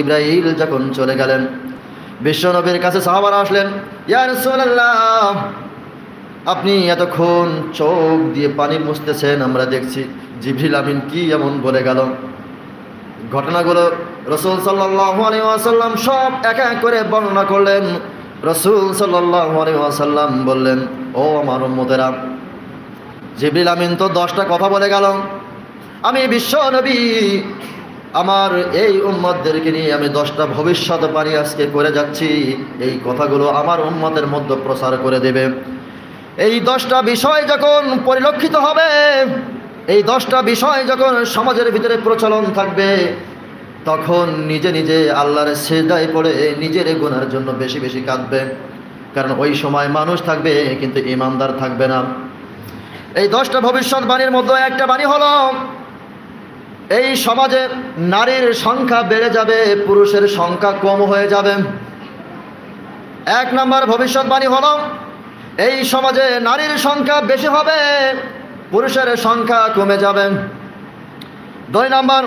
ইব্রাহিম যখন চলে গেলেন, বিশ্বনবীর কাছে সাহাবারা আসলেন, ইয়া রাসূলুল্লাহ, আপনি এতক্ষণ চোখ দিয়ে পানি মুছতেছেন, আমরা দেখছি জিবরিল আমিন কি এমন বলে গেল। ঘটনাগুলো রাসূল সাল্লাল্লাহু আলাইহি ওয়াসাল্লাম সব এক এক করে বর্ণনা করলেন। রাসূল সাল্লাল্লাহু আলাইহি ওয়াসাল্লাম বললেন, ও আমার উম্মতেরা, জিবরিল আমিন তো 10টা কথা বলে গেল। আমি বিশ্ব নবী আমার এই উম্মতদেরকে নিয়ে আমি 10টা ভবিষ্যৎবাণী আজকে করে যাচ্ছি। এই কথাগুলো আমার উম্মতের মধ্যে প্রচার করে দেবে। এই 10টা বিষয় যখন পরিলক্ষিত হবে, এই 10টা বিষয় যখন সমাজের ভিতরে প্রচলন থাকবে, তখন নিজে নিজে আল্লাহর সিজদায় পড়ে নিজের গুনার জন্য বেশি বেশি কাঁদবে। কারণ ওই সময় মানুষ থাকবে কিন্তু ঈমানদার থাকবে না। এই 10টা ভবিষ্যৎবাণীর মধ্যে একটা বাণী হলো, এই সমাজে নারীর সংখ্যা বেড়ে যাবে, পুরুষের সংখ্যা কম হয়ে যাবে। 1 নম্বর ভবিষ্যৎবাণী হলো, এই সমাজে নারীর সংখ্যা বেশি হবে, পুরুষের সংখ্যা কমে যাবে। 2 নম্বর,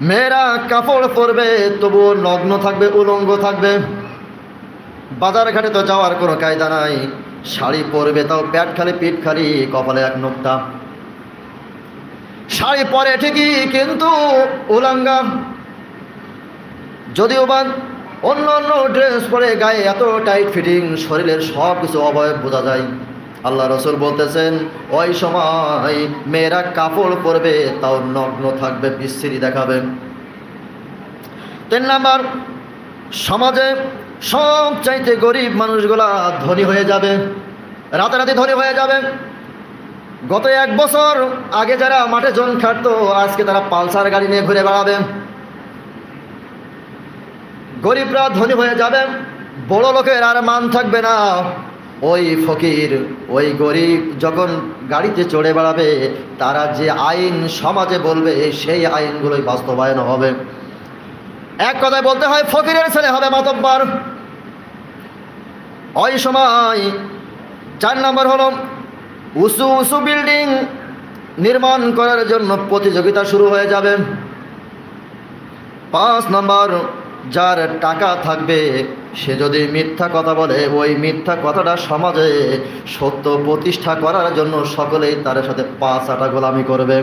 মেয়েরা কাপড় পরবে তবুও নগ্ন থাকবে, উলঙ্গ থাকবে। বাজার ঘাটে তো যাওয়ার কোনো কায়দা নাই, শাড়ি পরবে তাও পেট খালি পিঠ খালি, কপালে 1 নোকটা। শাড়ি পরে ঠিকই কিন্তু উলঙ্গা। যদিও বা অন্য অন্য ড্রেস পরে গায়ে এত টাইট ফিটিং, শরীরের সব কিছু অবয়ব বোঝা যায়। আল্লাহ রসুল বলতেছেন, ওই সময় মেয়েরা কাপড় পরবে তাও নগ্ন থাকবে, বিশ্রী দেখাবে। 3 নম্বর, সমাজে সবচাইতে গরিব মানুষগুলা ধনী হয়ে যাবে, রাতারাতি ধনী হয়ে যাবে। গত 1 বছর আগে যারা মাঠে জন খাটতো, আজকে তারা পালসার গাড়ি নিয়ে ঘুরে বেড়াবে। গরিবরা ধনী হয়ে যাবে, বড় লোকের আর মান থাকবে না। ওই ফকির, ওই গরিব যখন গাড়িতে চড়ে বেড়াবে, তারা যে আইন সমাজে বলবে সেই আইনগুলোই বাস্তবায়ন হবে। এক কথায় বলতে হয়, ফকিরের ছেলে হবে মাতব্বর। ওই সময় 4 নম্বর হলো, উঁচু উঁচু বিল্ডিং নির্মাণ করার জন্য প্রতিযোগিতা শুরু হয়ে যাবে। 5 নম্বর, যার টাকা থাকবে সে যদি মিথ্যা কথা বলে, ওই মিথ্যা কথাটা সমাজে সত্য প্রতিষ্ঠা করার জন্য সকলেই তার সাথে 5 আটা গোলামি করবে।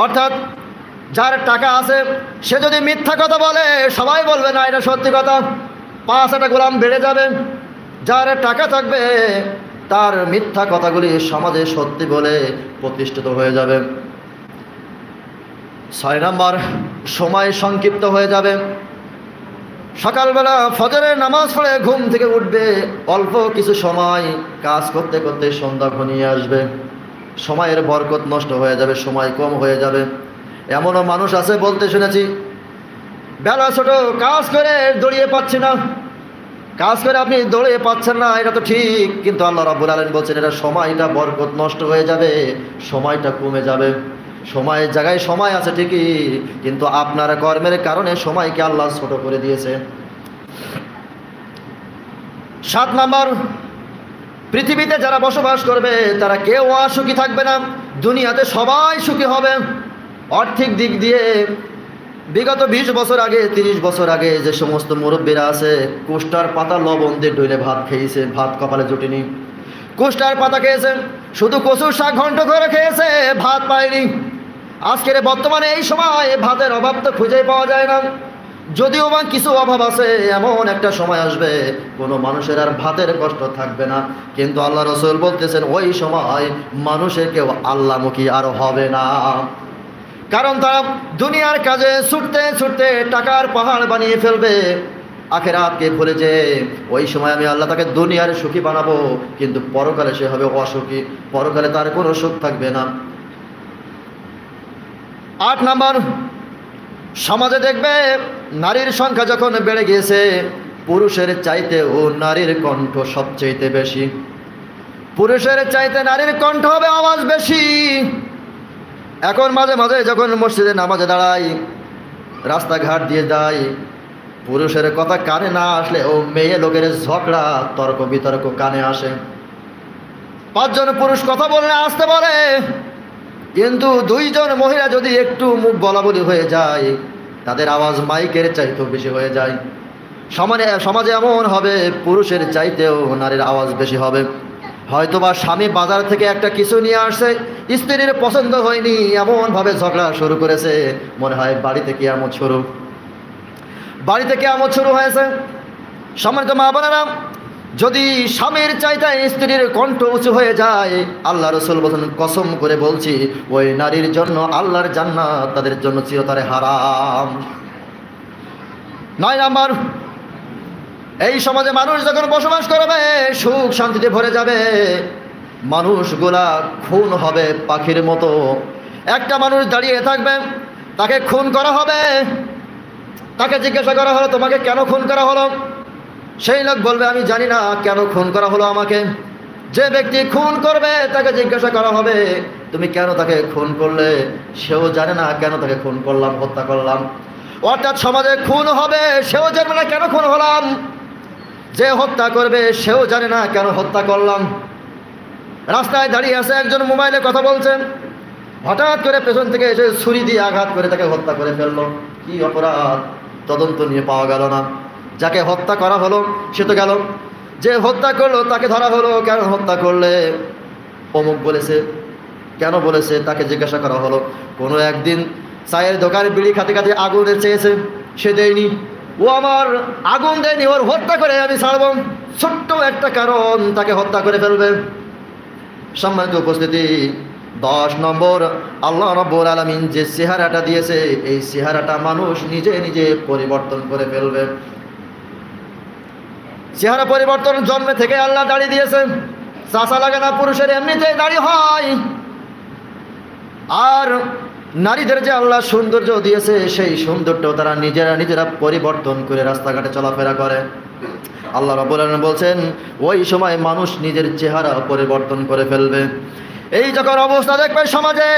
অর্থাৎ যার টাকা আছে সে যদি মিথ্যা কথা বলে, সবাই বলবে না এটা সত্যি কথা, 5 আটা গোলাম বেড়ে যাবে। যার টাকা থাকবে তার মিথ্যা কথাগুলি সমাজে সত্যি বলে প্রতিষ্ঠিত হয়ে যাবে। 6 নম্বর, সময় সংক্ষিপ্ত হয়ে যাবে। সকালবেলা ফজরের নামাজ পড়ে ঘুম থেকে উঠবে, অল্প কিছু সময় কাজ করতে করতে সন্ধ্যা ঘনিয়ে আসবে। সময়ের বরকত নষ্ট হয়ে যাবে, সময় কম হয়ে যাবে। এমনও মানুষ আছে বলতে শুনেছি, বেলা ছোট, কাজ করে দৌড়িয়ে পাচ্ছি না। কাজ করে আপনি দৌড়িয়ে পাচ্ছেন না, এটা তো ঠিক, কিন্তু আল্লাহ রাব্বুল আলামিন বলছেন এটা সময়টা বরকত নষ্ট হয়ে যাবে, সময়টা কমে যাবে। সময়ের জায়গায় সময় আছে ঠিকই, কিন্তু আপনার কর্মের কারণে সময়কে আল্লাহ ছোট করে দিয়েছে। 7 নম্বর, পৃথিবীতে যারা বসবাস করবে তারা কেউ অসুখী থাকবে না, দুনিয়াতে সবাই সুখী হবে। আর্থিক দিক দিয়ে বিগত 20 বছর আগে, 30 বছর আগে যে সমস্ত মুরব্বীরা আছে, কুষ্টার পাতা লবণ দিয়ে ডইলে ভাত খেয়েছে, ভাত কপালে জুটেনি। কুষ্টার পাতা খেয়েছে, শুধু কচুর শাক ঘন্ট করে খেয়েছে, ভাত পায়নি। আজকের বর্তমানে এই সময় ভাতের অভাব তো খুঁজেই পাওয়া যায় না। যদিও বা কিছু অভাব আছে, এমন একটা সময় আসবে কোনো মানুষের আর ভাতের কষ্ট থাকবে না। কিন্তু আল্লাহ রসুল বলতেছেন, ওই সময় মানুষের কেউ আল্লাহমুখী আর হবে না। কারণ তারা দুনিয়ার কাজে ছুটতে ছুটতে টাকার পাহাড় বানিয়ে ফেলবে, আখিরাতকে ভুলে যে ওই সময় আমি আল্লাহ তাকে দুনিয়ার সুখী বানাবো, কিন্তু পরকালে সে হবে অসুখী, পরকালে তার কোনো সুখ থাকবে না। 8 নম্বর, সমাজে দেখবে নারীর সংখ্যা যখন বেড়ে গিয়েছে, পুরুষের চাইতেও নারীর কণ্ঠ সবচেয়ে বেশি। পুরুষের চাইতে নারীর কণ্ঠ হবে আওয়াজ বেশি। এখন মাঝে মাঝে যখন মসজিদে নামাজে দাঁড়াই, রাস্তাঘাট দিয়ে যাই, পুরুষের কথা কানে না আসলে ও মেয়ে লোকের ঝগড়া তর্ক বিতর্ক কানে আসে। 5 জন পুরুষ কথা বললে আসতে বলে, কিন্তু 2 জন মহিলা যদি একটু মুখ বলা বলি হয়ে যায়, তাদের আওয়াজ মাইকের চাইতেও বেশি হয়ে যায়। সমাজে এমন হবে পুরুষের চাইতেও নারীর আওয়াজ বেশি হবে। হয়তোবা স্বামী বাজার থেকে একটা কিছু নিয়ে আসছে, স্ত্রীর পছন্দ হয়নি, এমনভাবে ঝগড়া শুরু করেছে, মনে হয় বাড়িতে কিয়ামত শুরু হয়েছে। সম্মানিত মা বোনেরা, যদি স্বামীর চাইতে স্ত্রীর কণ্ঠ উঁচু হয়ে যায়, আল্লাহ রাসূল বলেন, কসম করে বলছি ওই নারীর জন্য আল্লাহর জান্নাত তাদের জন্য চিরতরে হারাম। 9 নাম্বার, এই সমাজে মানুষ যখন বসবাস করবে সুখ শান্তিতে ভরে যাবে, মানুষগুলা খুন হবে পাখির মতো। একটা মানুষ দাঁড়িয়ে থাকবে, তাকে খুন করা হবে, তাকে জিজ্ঞাসা করা হলো তোমাকে কেন খুন করা হলো? সেই লোক বলবে আমি জানি না কেন খুন করা হলো আমাকে। যে ব্যক্তি খুন করবে তাকে জিজ্ঞাসা করা হবে তুমি কেন তাকে খুন করলে? সেও জানে না কেন তাকে খুন করলাম, হত্যা করলাম। অর্থাৎ সমাজে খুন হবে, সেও জানে না কেন খুন হলাম। যে হত্যা করবে সেও জানে না কেন হত্যা করলাম। রাস্তায় দাঁড়িয়ে আছে একজন, মোবাইলে কথা বলছেন, হঠাৎ করে পেছন থেকে এসে ছুরি দিয়ে আঘাত করে তাকে হত্যা করে ফেললো। কি অপরাধ? তদন্ত নিয়ে পাওয়া গেল না। যাকে হত্যা করা হলো সে তো গেল, যে হত্যা করলো তাকে ধরা হলো। কেন হত্যা করলে? অমুক বলেছে। কেন বলেছে? তাকে জিজ্ঞাসা করা হলো। কোনো একদিন চায়ের দোকানে বিড়ি খাতে খাতে আগুনের চেয়েছে, সে দেয়নি। ও আমার আগুন দেয়নি, ওর হত্যা করে আমি ছাড়ব। ছোট্ট একটা কারণ তাকে হত্যা করে ফেলবে। সম্মানিত উপস্থিতি, 10 নম্বর, আল্লাহ রাব্বুল আলামিন যে চেহারাটা দিয়েছে এই চেহারাটা মানুষ নিজে নিজে পরিবর্তন করে ফেলবে। চেহারা পরিবর্তন জন্মে থেকে আল্লাহ দাড়ি দিয়েছে, চাচা লাগে না, পুরুষের এমনিতেই দাড়ি হয়। আর নারীদের যে আল্লাহ সৌন্দর্য দিয়েছে সেই সৌন্দর্য তারা নিজেরা পরিবর্তন করে রাস্তাঘাটে চলাফেরা করে। আল্লাহ রাব্বুল আলামিন বলছেন ওই সময় মানুষ নিজের চেহারা পরিবর্তন করে ফেলবে। এই যখন অবস্থা দেখবে সমাজে,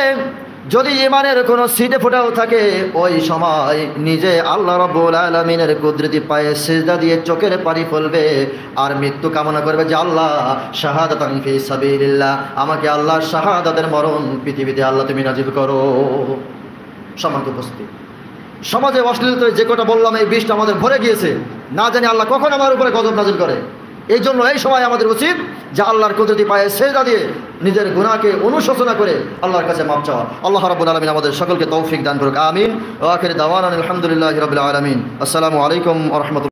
যদি ঈমানের কোনো ছিটে ফোঁটাও থাকে, ওই সময় নিজে আল্লাহ রাব্বুল আলামিনের কুদরতি পায়ে সিজদা দিয়ে চোখের পানি ফেলবে আর মৃত্যু কামনা করবে যে আল্লাহ শাহাদাতান ফি সাবিলিল্লাহ, আমাকে আল্লাহ শাহাদাতের মরণ পৃথিবীতে আল্লাহ তুমি নাজিল করো। সম্মানিত উপস্থিতি, সমাজে অশ্লীলতা যে কটা বললাম এই 20টা আমাদের ভরে গিয়েছে, না জানি আল্লাহ কখন আমার উপরে গজব নাজিল করে। এই জন্য এই সময় আমাদের উচিত যে আল্লাহর কুদরতি পায়ে সিজদা দিয়ে নিজের গুনাহকে অনুশোচনা করে আল্লাহর কাছে মাপ চাওয়া। আল্লাহ রাব্বুল আলামিন আমাদের সকলকে তৌফিক দান করুক, আমিন। ওয়া আখির দাওয়ানা আলহামদুলিল্লাহি রাব্বিল আলামিন। আসসালামু আলাইকুম ওয়া রাহমাতুল্লাহ।